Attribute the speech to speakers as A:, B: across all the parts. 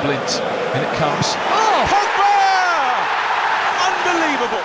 A: splint, and it comes. Oh, Pogba! Unbelievable!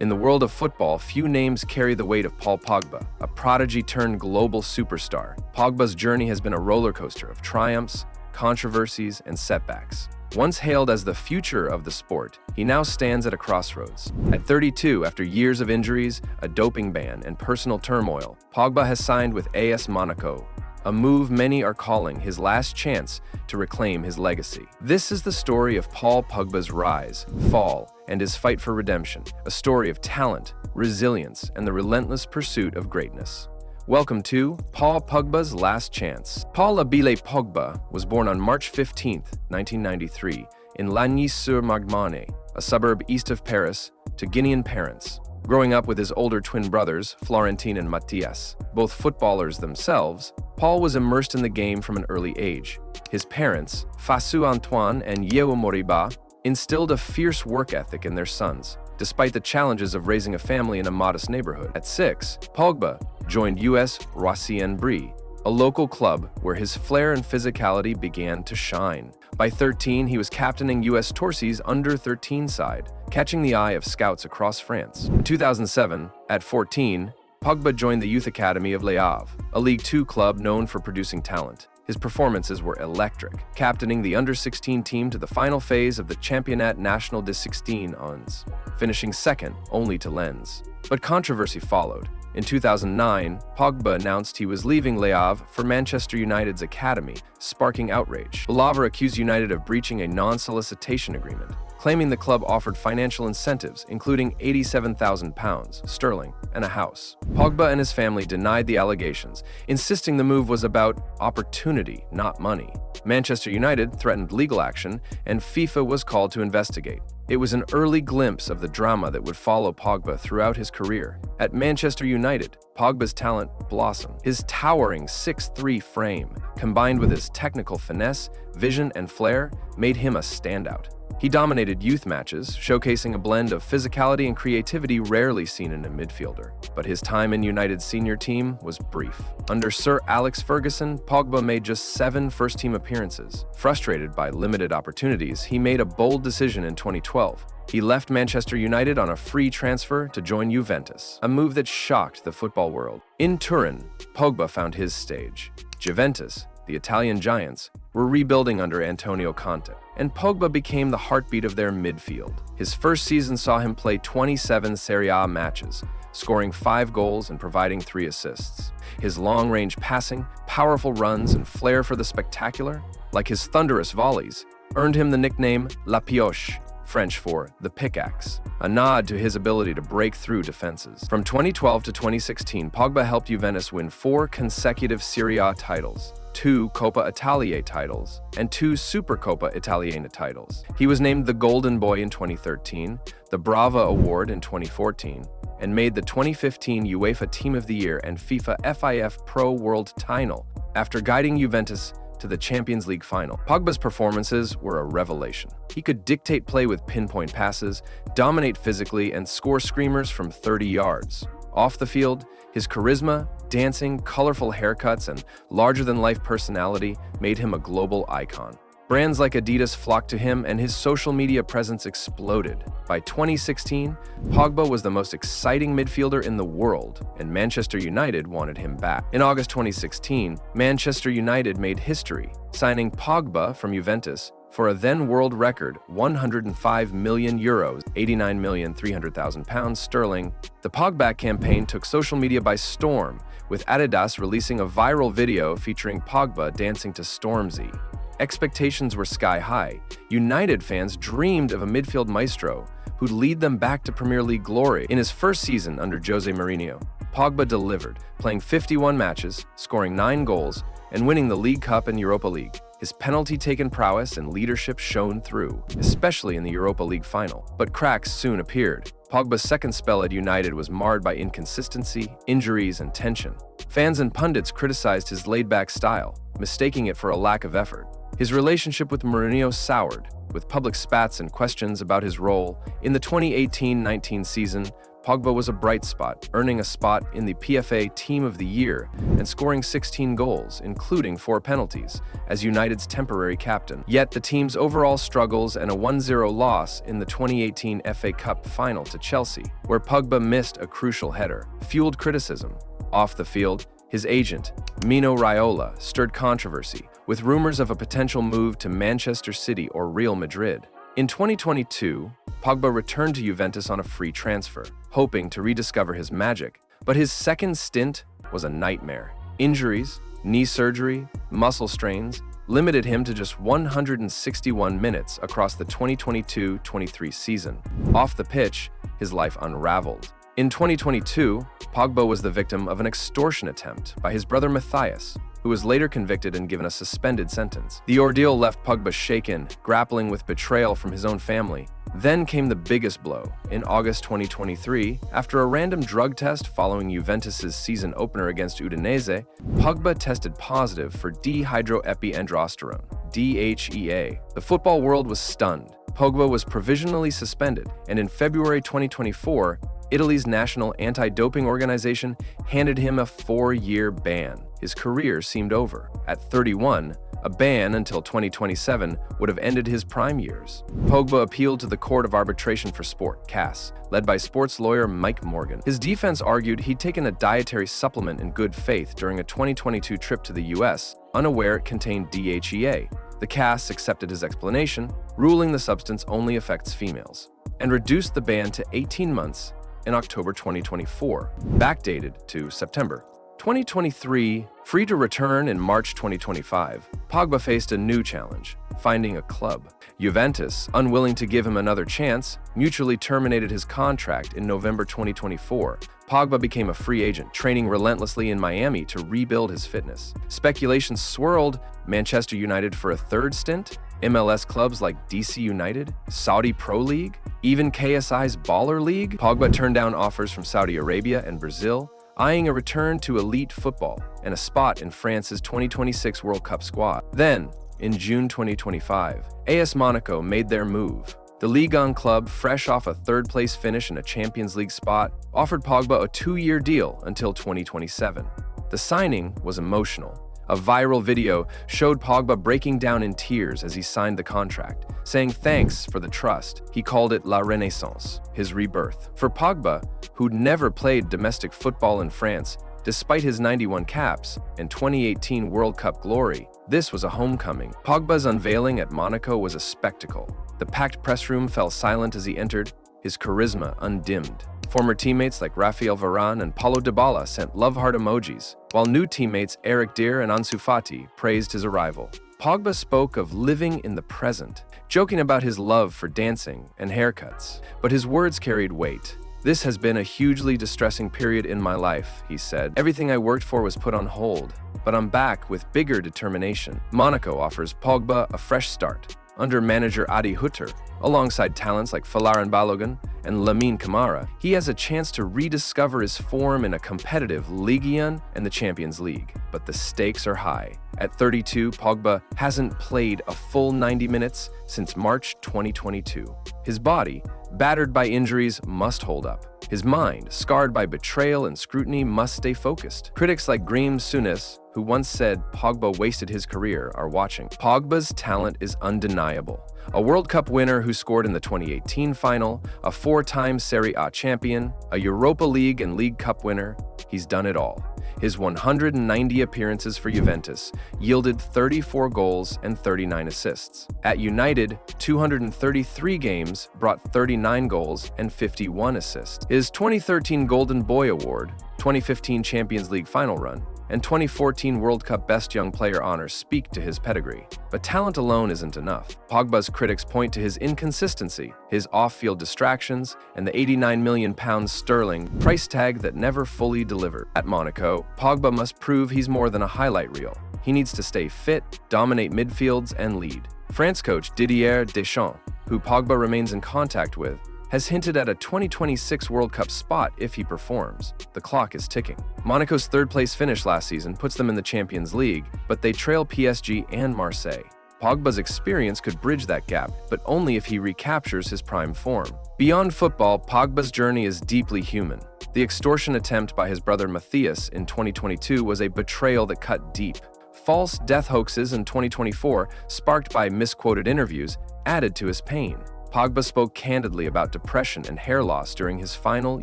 B: In the world of football, few names carry the weight of Paul Pogba, a prodigy-turned-global superstar. Pogba's journey has been a roller coaster of triumphs, controversies, and setbacks. Once hailed as the future of the sport, he now stands at a crossroads. At 32, after years of injuries, a doping ban, and personal turmoil, Pogba has signed with AS Monaco, a move many are calling his last chance to reclaim his legacy. This is the story of Paul Pogba's rise, fall, and his fight for redemption, a story of talent, resilience, and the relentless pursuit of greatness. Welcome to Paul Pogba's Last Chance. Paul Abile Pogba was born on March 15, 1993, in Lagny-sur-Marne, a suburb east of Paris, to Guinean parents. Growing up with his older twin brothers, Florentine and Mathias, both footballers themselves, Paul was immersed in the game from an early age. His parents, Fassou Antoine and Yeo Moriba, instilled a fierce work ethic in their sons, despite the challenges of raising a family in a modest neighborhood. At 6, Pogba joined US Roissy-en-Brie, a local club where his flair and physicality began to shine. By 13, he was captaining US Torcy's under-13 side, catching the eye of scouts across France. In 2007, at 14, Pogba joined the youth academy of Le Havre, a Ligue 2 club known for producing talent. His performances were electric, captaining the under-16 team to the final phase of the Championnat National de 16 Ans, finishing second only to Lens. But controversy followed. In 2009, Pogba announced he was leaving Le Havre for Manchester United's academy, sparking outrage. Le Havre accused United of breaching a non-solicitation agreement, claiming the club offered financial incentives, including £87,000 sterling and a house. Pogba and his family denied the allegations, insisting the move was about opportunity, not money. Manchester United threatened legal action, and FIFA was called to investigate. It was an early glimpse of the drama that would follow Pogba throughout his career. At Manchester United, Pogba's talent blossomed. His towering 6'3" frame, combined with his technical finesse, vision, and flair, made him a standout. He dominated youth matches, showcasing a blend of physicality and creativity rarely seen in a midfielder. But his time in United's senior team was brief. Under Sir Alex Ferguson, Pogba made just 7 first-team appearances. Frustrated by limited opportunities, he made a bold decision in 2012. He left Manchester United on a free transfer to join Juventus, a move that shocked the football world. In Turin, Pogba found his stage. Juventus, the Italian giants, were rebuilding under Antonio Conte, and Pogba became the heartbeat of their midfield. His first season saw him play 27 Serie A matches, scoring 5 goals and providing 3 assists. His long-range passing, powerful runs, and flair for the spectacular, like his thunderous volleys, earned him the nickname La Pioche, French for the pickaxe, a nod to his ability to break through defenses. From 2012 to 2016, Pogba helped Juventus win 4 consecutive Serie A titles, 2 Coppa Italia titles, and 2 Supercoppa Italiana titles. He was named the Golden Boy in 2013, the Brava Award in 2014, and made the 2015 UEFA Team of the Year and FIFA FIF Pro World Title after guiding Juventus to the Champions League final. Pogba's performances were a revelation. He could dictate play with pinpoint passes, dominate physically, and score screamers from 30 yards. Off the field, his charisma, dancing, colorful haircuts, and larger-than-life personality made him a global icon. Brands like Adidas flocked to him, and his social media presence exploded. By 2016, Pogba was the most exciting midfielder in the world, and Manchester United wanted him back. In August 2016, Manchester United made history, signing Pogba from Juventus for a then world record €105 million, £89,300,000 sterling. The Pogba campaign took social media by storm, with Adidas releasing a viral video featuring Pogba dancing to Stormzy. Expectations were sky-high. United fans dreamed of a midfield maestro who'd lead them back to Premier League glory. In his first season under Jose Mourinho, Pogba delivered, playing 51 matches, scoring 9 goals, and winning the League Cup and Europa League. His penalty-taking prowess and leadership shone through, especially in the Europa League final. But cracks soon appeared. Pogba's second spell at United was marred by inconsistency, injuries, and tension. Fans and pundits criticized his laid-back style, mistaking it for a lack of effort. His relationship with Mourinho soured, with public spats and questions about his role. In the 2018-19 season, Pogba was a bright spot, earning a spot in the PFA Team of the Year and scoring 16 goals, including 4 penalties, as United's temporary captain. Yet the team's overall struggles and a 1-0 loss in the 2018 FA Cup final to Chelsea, where Pogba missed a crucial header, fueled criticism. Off the field, his agent, Mino Raiola, stirred controversy, with rumors of a potential move to Manchester City or Real Madrid. In 2022, Pogba returned to Juventus on a free transfer, hoping to rediscover his magic, but his second stint was a nightmare. Injuries, knee surgery, muscle strains limited him to just 161 minutes across the 2022-23 season. Off the pitch, his life unraveled. In 2022, Pogba was the victim of an extortion attempt by his brother Matthias, who was later convicted and given a suspended sentence. The ordeal left Pogba shaken, grappling with betrayal from his own family. Then came the biggest blow. In August 2023, after a random drug test following Juventus's season opener against Udinese, Pogba tested positive for dehydroepiandrosterone, DHEA. The football world was stunned. Pogba was provisionally suspended, and in February 2024, Italy's national anti-doping organization handed him a 4-year ban. His career seemed over. At 31, a ban until 2027 would have ended his prime years. Pogba appealed to the Court of Arbitration for Sport, CAS, led by sports lawyer Mike Morgan. His defense argued he'd taken a dietary supplement in good faith during a 2022 trip to the US, unaware it contained DHEA. The CAS accepted his explanation, ruling the substance only affects females, and reduced the ban to 18 months in October 2024, backdated to September 2023. Free to return in March 2025, Pogba faced a new challenge, finding a club. Juventus, unwilling to give him another chance, mutually terminated his contract in November 2024. Pogba became a free agent, training relentlessly in Miami to rebuild his fitness. Speculation swirled Manchester United for a third stint, MLS clubs like DC United, Saudi Pro League, even KSI's Baller League. Pogba turned down offers from Saudi Arabia and Brazil, eyeing a return to elite football and a spot in France's 2026 World Cup squad. Then, in June 2025, AS Monaco made their move. The Ligue 1 club, fresh off a third-place finish in a Champions League spot, offered Pogba a 2-year deal until 2027. The signing was emotional. A viral video showed Pogba breaking down in tears as he signed the contract, saying thanks for the trust. He called it La Renaissance, his rebirth. For Pogba, who'd never played domestic football in France, despite his 91 caps and 2018 World Cup glory, this was a homecoming. Pogba's unveiling at Monaco was a spectacle. The packed press room fell silent as he entered, his charisma undimmed. Former teammates like Rafael Varane and Paulo Dybala sent love heart emojis, while new teammates Eric Dier and Ansu Fati praised his arrival. Pogba spoke of living in the present, joking about his love for dancing and haircuts. But his words carried weight. "This has been a hugely distressing period in my life," he said. "Everything I worked for was put on hold, but I'm back with bigger determination." Monaco offers Pogba a fresh start under manager Adi Hütter. Alongside talents like Folarin Balogun and Lamine Camara, he has a chance to rediscover his form in a competitive Ligue 1 and the Champions League. But the stakes are high. At 32, Pogba hasn't played a full 90 minutes since March 2022. His body, battered by injuries, must hold up. His mind, scarred by betrayal and scrutiny, must stay focused. Critics like Graeme Souness, who once said Pogba wasted his career, are watching. Pogba's talent is undeniable. A World Cup winner who scored in the 2018 final, a 4-time Serie A champion, a Europa League and League Cup winner, he's done it all. His 190 appearances for Juventus yielded 34 goals and 39 assists. At United, 233 games brought 39 goals and 51 assists. His 2013 Golden Boy Award, 2015 Champions League final run, and 2014 World Cup Best Young Player honors speak to his pedigree. But talent alone isn't enough. Pogba's critics point to his inconsistency, his off-field distractions, and the £89 million sterling price tag that never fully delivered. At Monaco, Pogba must prove he's more than a highlight reel. He needs to stay fit, dominate midfields, and lead. France coach Didier Deschamps, who Pogba remains in contact with, has hinted at a 2026 World Cup spot if he performs. The clock is ticking. Monaco's third-place finish last season puts them in the Champions League, but they trail PSG and Marseille. Pogba's experience could bridge that gap, but only if he recaptures his prime form. Beyond football, Pogba's journey is deeply human. The extortion attempt by his brother Matthias in 2022 was a betrayal that cut deep. False death hoaxes in 2024, sparked by misquoted interviews, added to his pain. Pogba spoke candidly about depression and hair loss during his final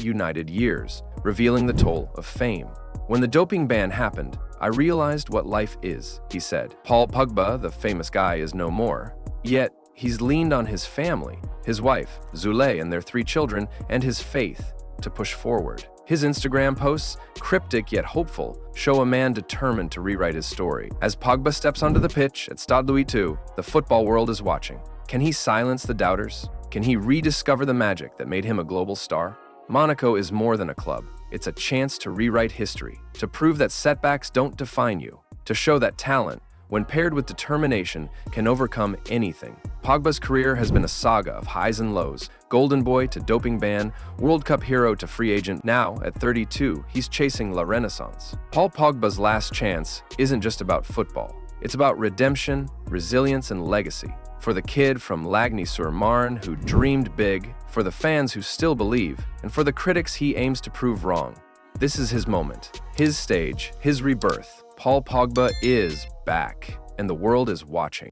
B: United years, revealing the toll of fame. "When the doping ban happened, I realized what life is," he said. Paul Pogba, the famous guy, is no more. Yet, he's leaned on his family, his wife, Zule, and their 3 children, and his faith to push forward. His Instagram posts, cryptic yet hopeful, show a man determined to rewrite his story. As Pogba steps onto the pitch at Stade Louis II, the football world is watching. Can he silence the doubters? Can he rediscover the magic that made him a global star? Monaco is more than a club. It's a chance to rewrite history, to prove that setbacks don't define you, to show that talent, when paired with determination, can overcome anything. Pogba's career has been a saga of highs and lows, golden boy to doping ban, World Cup hero to free agent. Now, at 32, he's chasing La Renaissance. Paul Pogba's last chance isn't just about football. It's about redemption, resilience, and legacy. For the kid from Lagny-sur-Marne who dreamed big, for the fans who still believe, and for the critics he aims to prove wrong. This is his moment, his stage, his rebirth. Paul Pogba is back, and the world is watching.